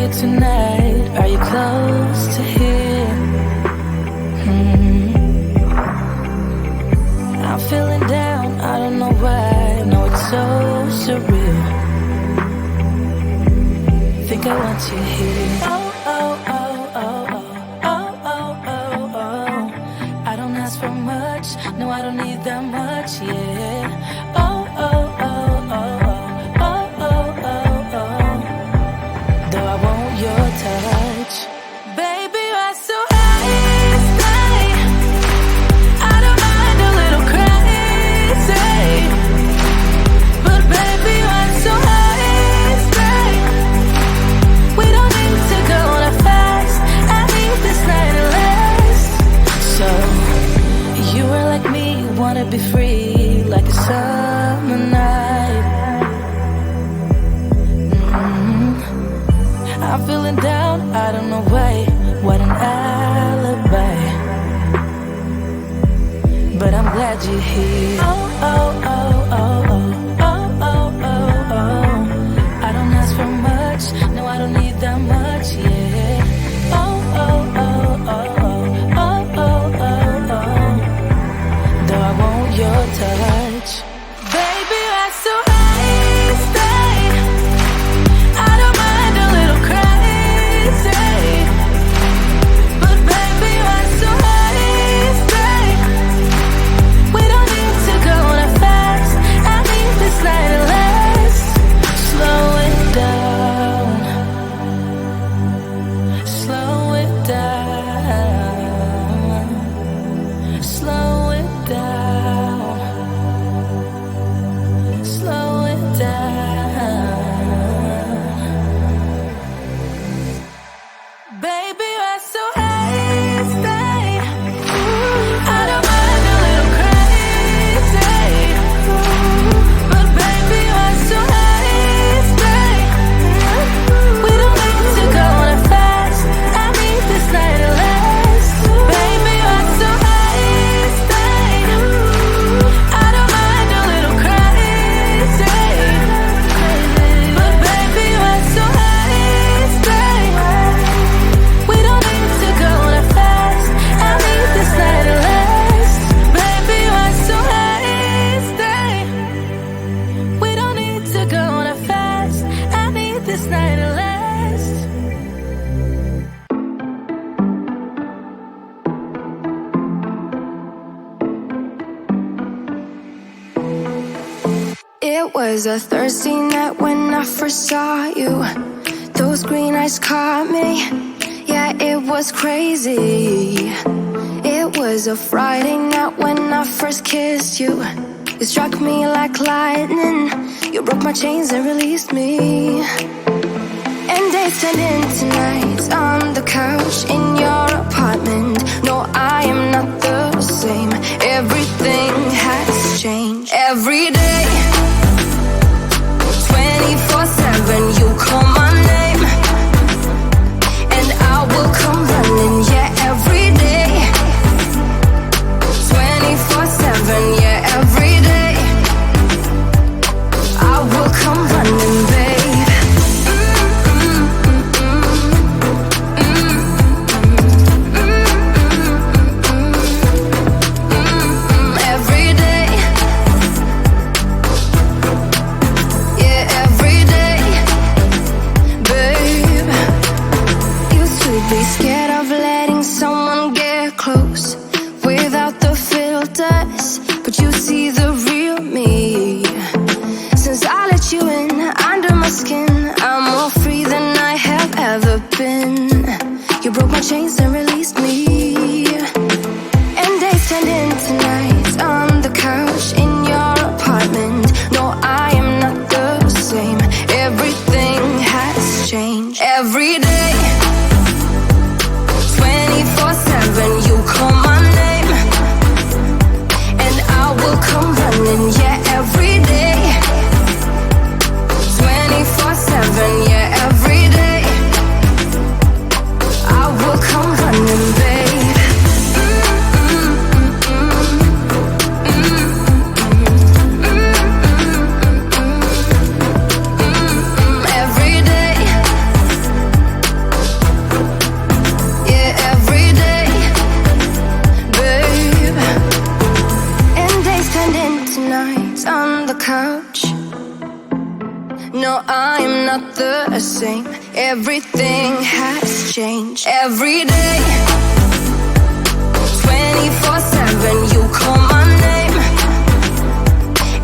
you tonight? Are you close to here? I'm feeling down, I don't know why. No, it's so surreal. Think I want you here. Oh, oh, oh, oh, oh, oh, oh, oh, oh. I don't ask for much, no, I don't need that much, yeah. Oh, oh, oh, oh, oh, oh, oh, oh, oh. Though I want your touch, baby, you're so high, stay. I don't mind a little crazy, but baby, you're so high, stay. We don't need to go that fast. I need this night to last. So you were like me, you wanna be free, like a summer night. I'm feeling down, I don't know why. What an alibi. But I'm glad you're here. Oh, oh, oh, oh, oh, oh, oh, oh, oh. I don't ask for much, no, I don't need that much, yeah. Oh, oh, oh, oh, oh, oh, oh, oh, oh. Though I want your touch, baby, you're so high, stay. I don't mind a little crazy, but baby, you're so high, stay. We don't need to go that fast. I need this night to last. Slow it down, slow it down, slow it down, slow it down. Baby, you're so high, stay. I don't mind a little crazy, but baby, you're so high, stay. We don't need to go that fast. I need this night to last. Baby, you're so high, stay. I don't mind a little crazy, but baby, you're so high, stay. We don't need to go that fast. I need this night to last. Baby, you're so high, stay. We don't need to go that fast. I need this night to last. It was a Thursday night when I first saw you. Those green eyes caught me. Yeah, it was crazy. It was a Friday night when I first kissed you. You struck me like lightning. You broke my chains and released me. And days turned into nights on the couch in your apartment. No, I am not the same. Everything has changed. Every day, 24/7, you call my name, and I will come running. Yeah, every day, 24/7. Yeah, every day, I will come running, babe. Every day, yeah, every day, babe. Used to be scared of letting someone get close without the filters, but you see the real me. Since I let you in under my skin, I'm more free than I have ever been. You broke my chains and released me. And days turned into nights on the couch in your apartment. No, I am not the same. Everything has changed. Every day, 24/7, you call my name, and I will come running. Yeah, every day, 24/7. Yeah, every day, I will come running, babe. Every day, Everything has changed. Every day, 24/7, you call my name,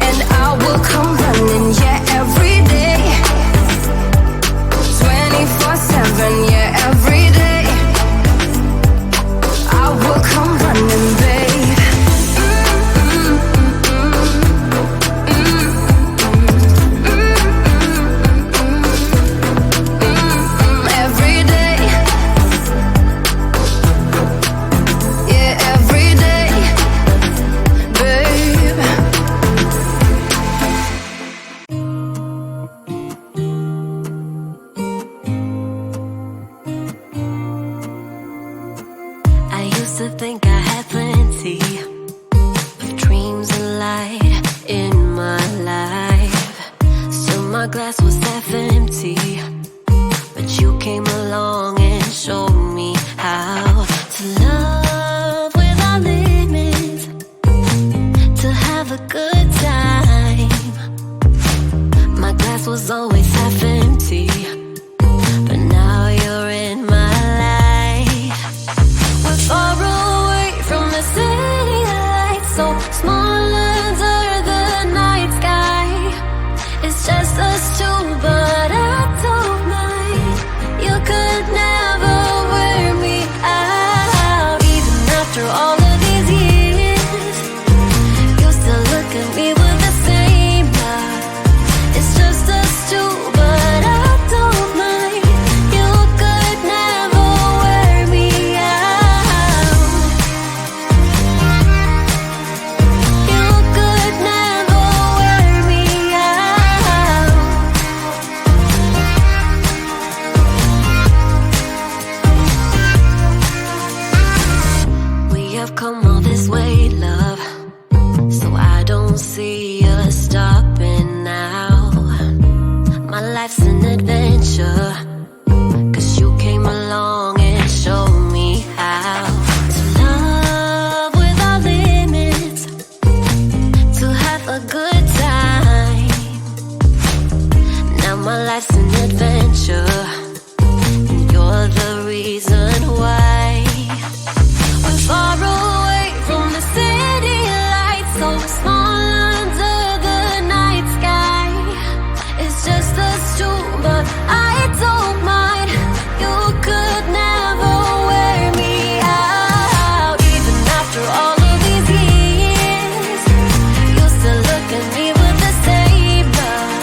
and I will come running. Yeah, every day, 24/7. Yeah, every day, I will come running, babe. To think I had plenty of dreams and light in my life. Still my glass was half empty, but you came along and showed me how to love without limits, to have a good time. My glass was always half empty, but now you're in my life. We're far away from the city lights, so small under the night sky. It's just us two, but I don't mind. You could never wear me out. Even after all of these years, you still look at me with the same love. It's just us two, but I don't mind. You could never wear me out. You could never wear me out. We have come all this way, love, so I don't see us stopping now. My life's an adventure, 'cause you came along and showed me how to love without limits, to have a good time. Now my life's an adventure, and you're the reason why. We're far away from the city lights, so small under the night sky. It's just us two, but I don't mind. You could never wear me out. Even after all of these years, you still look at me with the same love.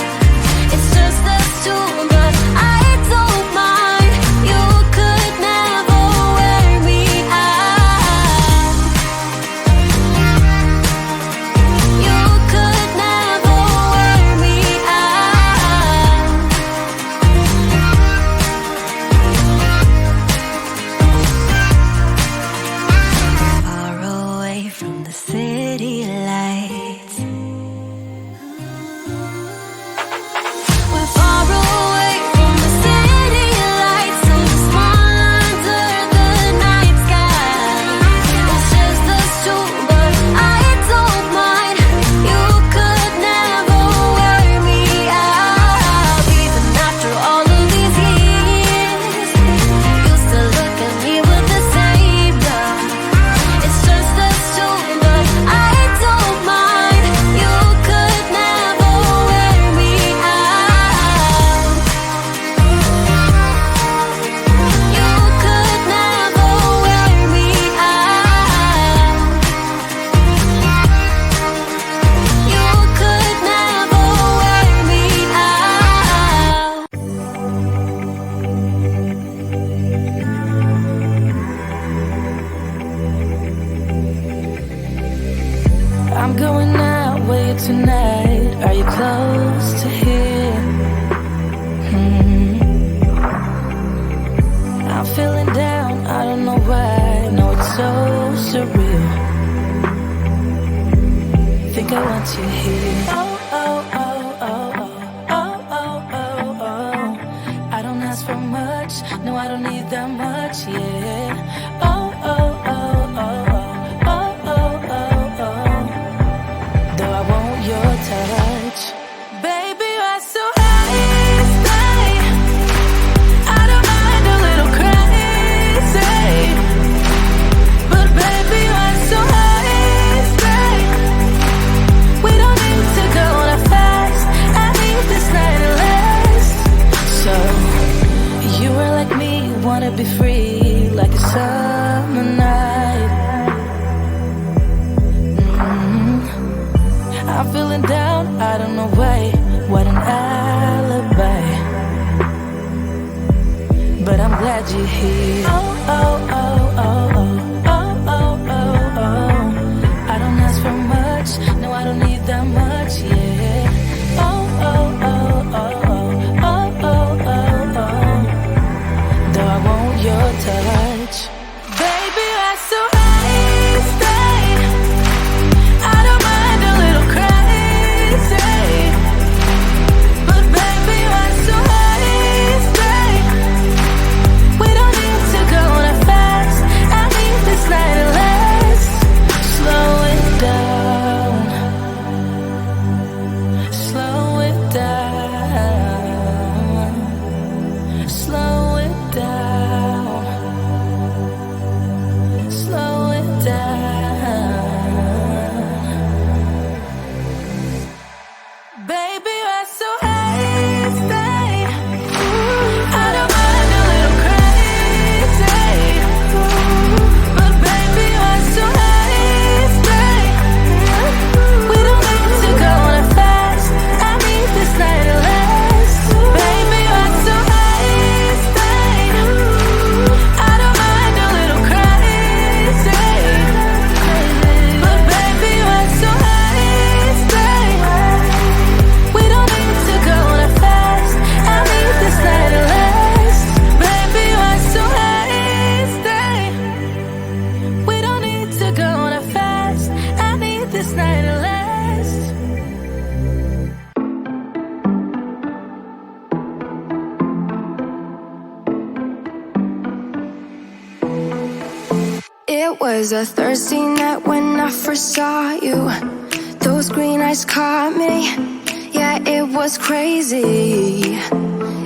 It's just us two, but I don't mind. You could never wear me out. You could never wear me out. Far away from the city lights. We're far away from the city lights, so small under the night sky. It's just us two, but I don't mind. You could never wear me out. Even after all of these years, you still look at me with the same love. It's just us two, but I don't mind. You could never wear me out. You could never wear me out. You could never wear me out. I'm going out with you tonight. Are you close to here? I'm feeling down, I don't know why. No, it's so surreal. Think I want you here. Oh, oh, oh, oh, oh, oh, oh, oh, oh. I don't ask for much, no, I don't need that much, yeah. Oh, oh, oh, oh, oh, oh, oh, oh, oh. Though I want your touch, baby, you're so high, stay. like me wanna be free like a summer night. I'm feeling down, I don't know why. What an alibi. But I'm glad you're here. Oh, oh, oh, oh, oh, oh, oh, oh, oh. I don't ask for much, no, I don't need that much, yeah. Oh, oh, oh, oh, oh, oh, oh, oh, oh. Though I want your touch. Baby, I so stay. I don't mind a little crazy. But baby, I so stay. We don't need to go that fast. I need this night to last. Slow it down. Slow it down. Slow it down. Slow it down. Baby, I so stay. I don't mind a little crazy. But baby, I so stay. We don't need to go that fast. I need this night to last. Baby, I so stay. I don't mind a little crazy. But baby, I so stay. We don't need to go that fast. I need this night to last. Baby, I so stay. We don't need to go that fast. I need this night to last. It was a Thursday night when I first saw you. Those green eyes caught me. Yeah, it was crazy.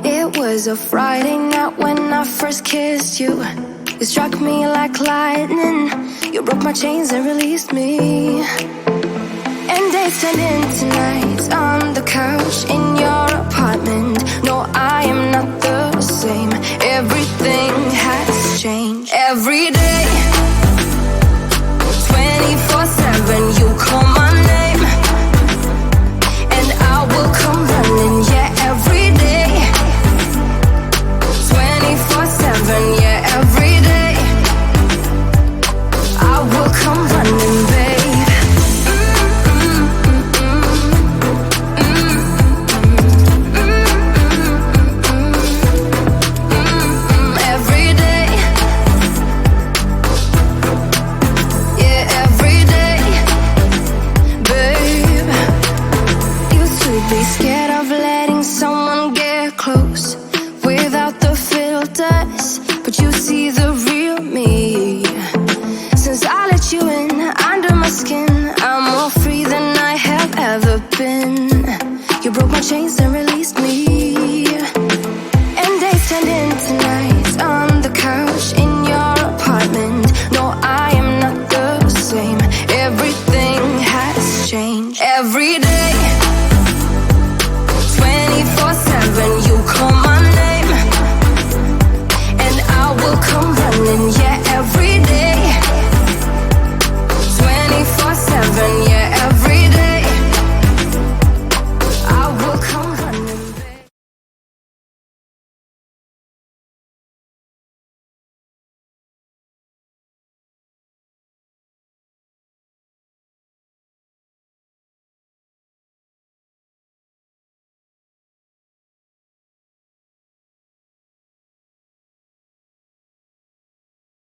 It was a Friday night when I first kissed you. You struck me like lightning. You broke my chains and released me. And days turned into nights on the couch in your apartment. No, I am not the same. Everything has changed. Every day, 24/7, you call my name, and I will come running. Yeah, every day, 24/7. Yeah, every day, I will come running, babe. Every day, yeah, every day, babe. Used to be scared of letting someone get close without the filters, but you see the real me. Since I let you in under my skin, I'm more free than I have ever been. You broke my chains and released me, and days turned into